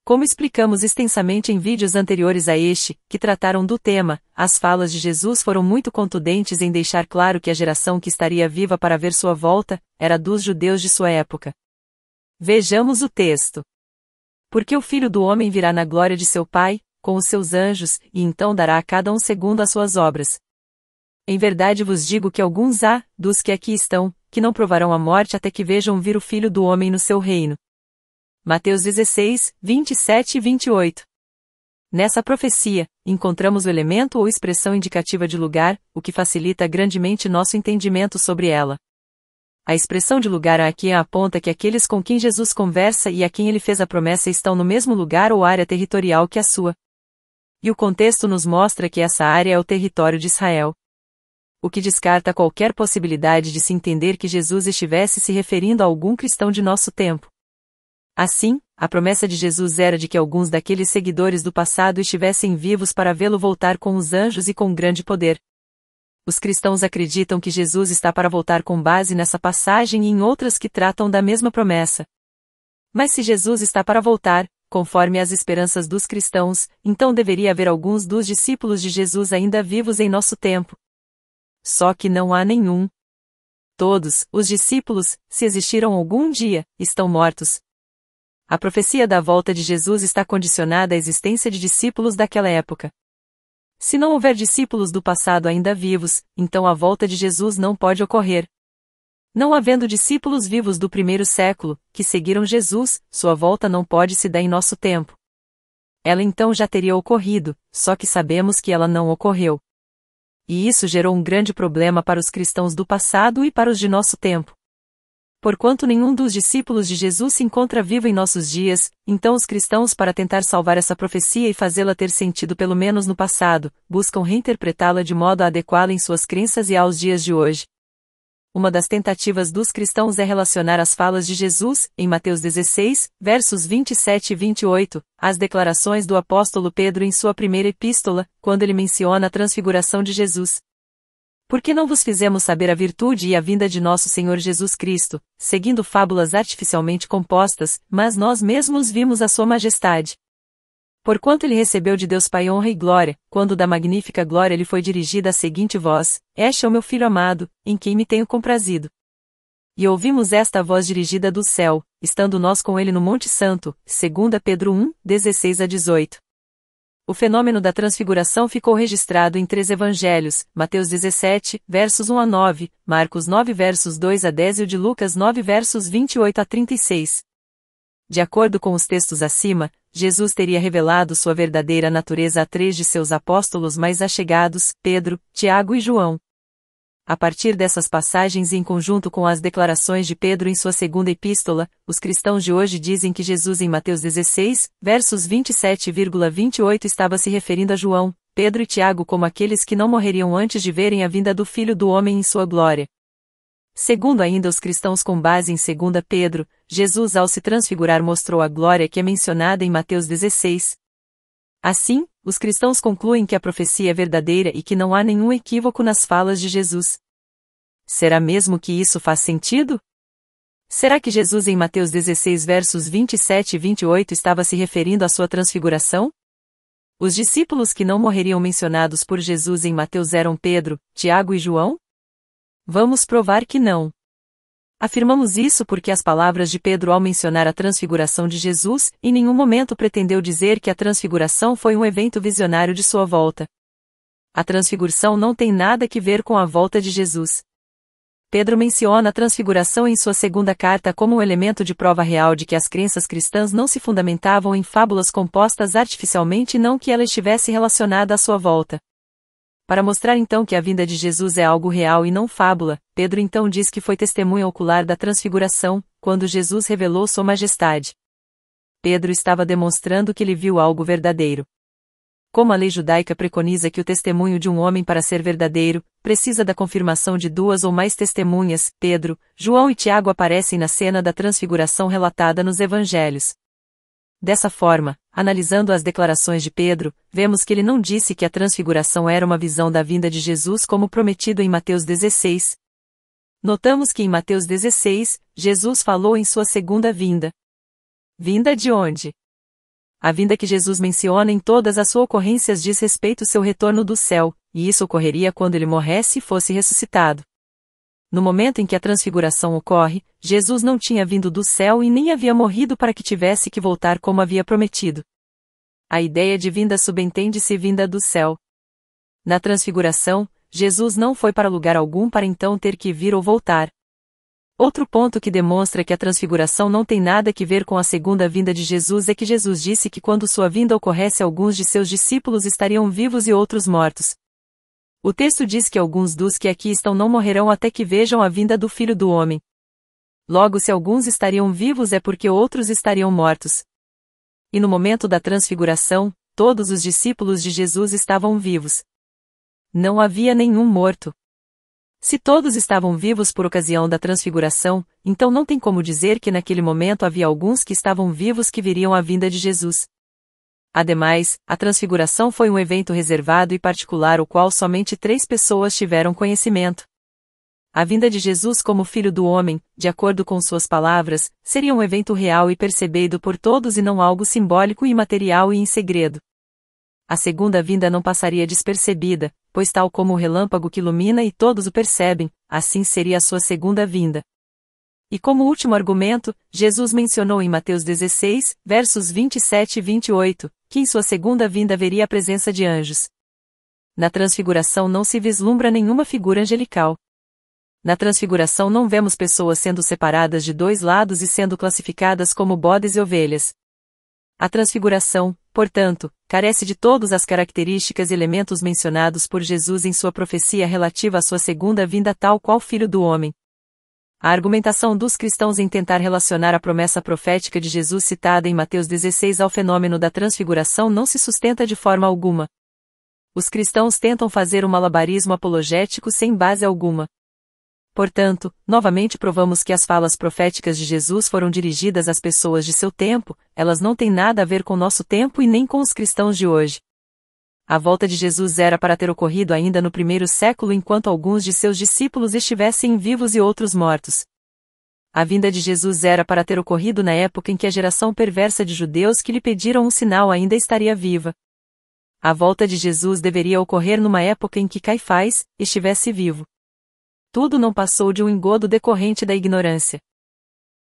Como explicamos extensamente em vídeos anteriores a este, que trataram do tema, as falas de Jesus foram muito contundentes em deixar claro que a geração que estaria viva para ver sua volta, era dos judeus de sua época. Vejamos o texto. Porque o Filho do Homem virá na glória de seu Pai, com os seus anjos, e então dará a cada um segundo as suas obras. Em verdade vos digo que alguns há, dos que aqui estão, que não provarão a morte até que vejam vir o Filho do Homem no seu reino. Mateus 16, 27 e 28. Nessa profecia, encontramos o elemento ou expressão indicativa de lugar, o que facilita grandemente nosso entendimento sobre ela. A expressão de lugar aqui aponta que aqueles com quem Jesus conversa e a quem ele fez a promessa estão no mesmo lugar ou área territorial que a sua. E o contexto nos mostra que essa área é o território de Israel. O que descarta qualquer possibilidade de se entender que Jesus estivesse se referindo a algum cristão de nosso tempo. Assim, a promessa de Jesus era de que alguns daqueles seguidores do passado estivessem vivos para vê-lo voltar com os anjos e com grande poder. Os cristãos acreditam que Jesus está para voltar com base nessa passagem e em outras que tratam da mesma promessa. Mas se Jesus está para voltar, conforme as esperanças dos cristãos, então deveria haver alguns dos discípulos de Jesus ainda vivos em nosso tempo. Só que não há nenhum. Todos, os discípulos, se existiram algum dia, estão mortos. A profecia da volta de Jesus está condicionada à existência de discípulos daquela época. Se não houver discípulos do passado ainda vivos, então a volta de Jesus não pode ocorrer. Não havendo discípulos vivos do primeiro século, que seguiram Jesus, sua volta não pode se dar em nosso tempo. Ela então já teria ocorrido, só que sabemos que ela não ocorreu. E isso gerou um grande problema para os cristãos do passado e para os de nosso tempo. Porquanto nenhum dos discípulos de Jesus se encontra vivo em nossos dias, então os cristãos, para tentar salvar essa profecia e fazê-la ter sentido pelo menos no passado, buscam reinterpretá-la de modo a adequá-la em suas crenças e aos dias de hoje. Uma das tentativas dos cristãos é relacionar as falas de Jesus, em Mateus 16, versos 27 e 28, às declarações do apóstolo Pedro em sua primeira epístola, quando ele menciona a transfiguração de Jesus. Porque não vos fizemos saber a virtude e a vinda de nosso Senhor Jesus Cristo, seguindo fábulas artificialmente compostas, mas nós mesmos vimos a sua majestade. Porquanto ele recebeu de Deus Pai honra e glória, quando da magnífica glória lhe foi dirigida a seguinte voz: Este é o meu Filho amado, em quem me tenho comprazido. E ouvimos esta voz dirigida do céu, estando nós com ele no Monte Santo, 2 Pedro 1, 16 a 18. O fenômeno da transfiguração ficou registrado em 3 evangelhos, Mateus 17, versos 1 a 9, Marcos 9 versos 2 a 10 e o de Lucas 9 versos 28 a 36. De acordo com os textos acima, Jesus teria revelado sua verdadeira natureza a 3 de seus apóstolos mais achegados, Pedro, Tiago e João. A partir dessas passagens e em conjunto com as declarações de Pedro em sua segunda epístola, os cristãos de hoje dizem que Jesus em Mateus 16, versos 27,28 estava se referindo a João, Pedro e Tiago como aqueles que não morreriam antes de verem a vinda do Filho do Homem em sua glória. Segundo ainda os cristãos com base em 2 Pedro, Jesus ao se transfigurar mostrou a glória que é mencionada em Mateus 16. Assim, os cristãos concluem que a profecia é verdadeira e que não há nenhum equívoco nas falas de Jesus. Será mesmo que isso faz sentido? Será que Jesus em Mateus 16 versos 27 e 28 estava se referindo à sua transfiguração? Os discípulos que não morreriam mencionados por Jesus em Mateus eram Pedro, Tiago e João? Vamos provar que não. Afirmamos isso porque as palavras de Pedro ao mencionar a transfiguração de Jesus, em nenhum momento pretendeu dizer que a transfiguração foi um evento visionário de sua volta. A transfiguração não tem nada que ver com a volta de Jesus. Pedro menciona a transfiguração em sua segunda carta como um elemento de prova real de que as crenças cristãs não se fundamentavam em fábulas compostas artificialmente e não que ela estivesse relacionada à sua volta. Para mostrar então que a vinda de Jesus é algo real e não fábula, Pedro então diz que foi testemunha ocular da transfiguração, quando Jesus revelou sua majestade. Pedro estava demonstrando que ele viu algo verdadeiro. Como a lei judaica preconiza que o testemunho de um homem para ser verdadeiro, precisa da confirmação de 2 ou mais testemunhas, Pedro, João e Tiago aparecem na cena da transfiguração relatada nos evangelhos. Dessa forma, analisando as declarações de Pedro, vemos que ele não disse que a transfiguração era uma visão da vinda de Jesus como prometido em Mateus 16. Notamos que em Mateus 16, Jesus falou em sua segunda vinda. Vinda de onde? A vinda que Jesus menciona em todas as suas ocorrências diz respeito ao seu retorno do céu, e isso ocorreria quando ele morresse e fosse ressuscitado. No momento em que a transfiguração ocorre, Jesus não tinha vindo do céu e nem havia morrido para que tivesse que voltar como havia prometido. A ideia de vinda subentende-se vinda do céu. Na transfiguração, Jesus não foi para lugar algum para então ter que vir ou voltar. Outro ponto que demonstra que a transfiguração não tem nada que ver com a segunda vinda de Jesus é que Jesus disse que quando sua vinda ocorresse alguns de seus discípulos estariam vivos e outros mortos. O texto diz que alguns dos que aqui estão não morrerão até que vejam a vinda do Filho do Homem. Logo, se alguns estariam vivos é porque outros estariam mortos. E no momento da transfiguração, todos os discípulos de Jesus estavam vivos. Não havia nenhum morto. Se todos estavam vivos por ocasião da transfiguração, então não tem como dizer que naquele momento havia alguns que estavam vivos que viriam a vinda de Jesus. Ademais, a transfiguração foi um evento reservado e particular o qual somente 3 pessoas tiveram conhecimento. A vinda de Jesus como Filho do Homem, de acordo com suas palavras, seria um evento real e percebido por todos e não algo simbólico e imaterial e em segredo. A segunda vinda não passaria despercebida, pois tal como o relâmpago que ilumina e todos o percebem, assim seria a sua segunda vinda. E como último argumento, Jesus mencionou em Mateus 16, versos 27 e 28, que em sua segunda vinda haveria a presença de anjos. Na transfiguração não se vislumbra nenhuma figura angelical. Na transfiguração não vemos pessoas sendo separadas de 2 lados e sendo classificadas como bodes e ovelhas. A transfiguração, portanto, carece de todas as características e elementos mencionados por Jesus em sua profecia relativa à sua segunda vinda tal qual Filho do Homem. A argumentação dos cristãos em tentar relacionar a promessa profética de Jesus citada em Mateus 16 ao fenômeno da transfiguração não se sustenta de forma alguma. Os cristãos tentam fazer um malabarismo apologético sem base alguma. Portanto, novamente provamos que as falas proféticas de Jesus foram dirigidas às pessoas de seu tempo, elas não têm nada a ver com nosso tempo e nem com os cristãos de hoje. A volta de Jesus era para ter ocorrido ainda no primeiro século enquanto alguns de seus discípulos estivessem vivos e outros mortos. A vinda de Jesus era para ter ocorrido na época em que a geração perversa de judeus que lhe pediram um sinal ainda estaria viva. A volta de Jesus deveria ocorrer numa época em que Caifás estivesse vivo. Tudo não passou de um engodo decorrente da ignorância.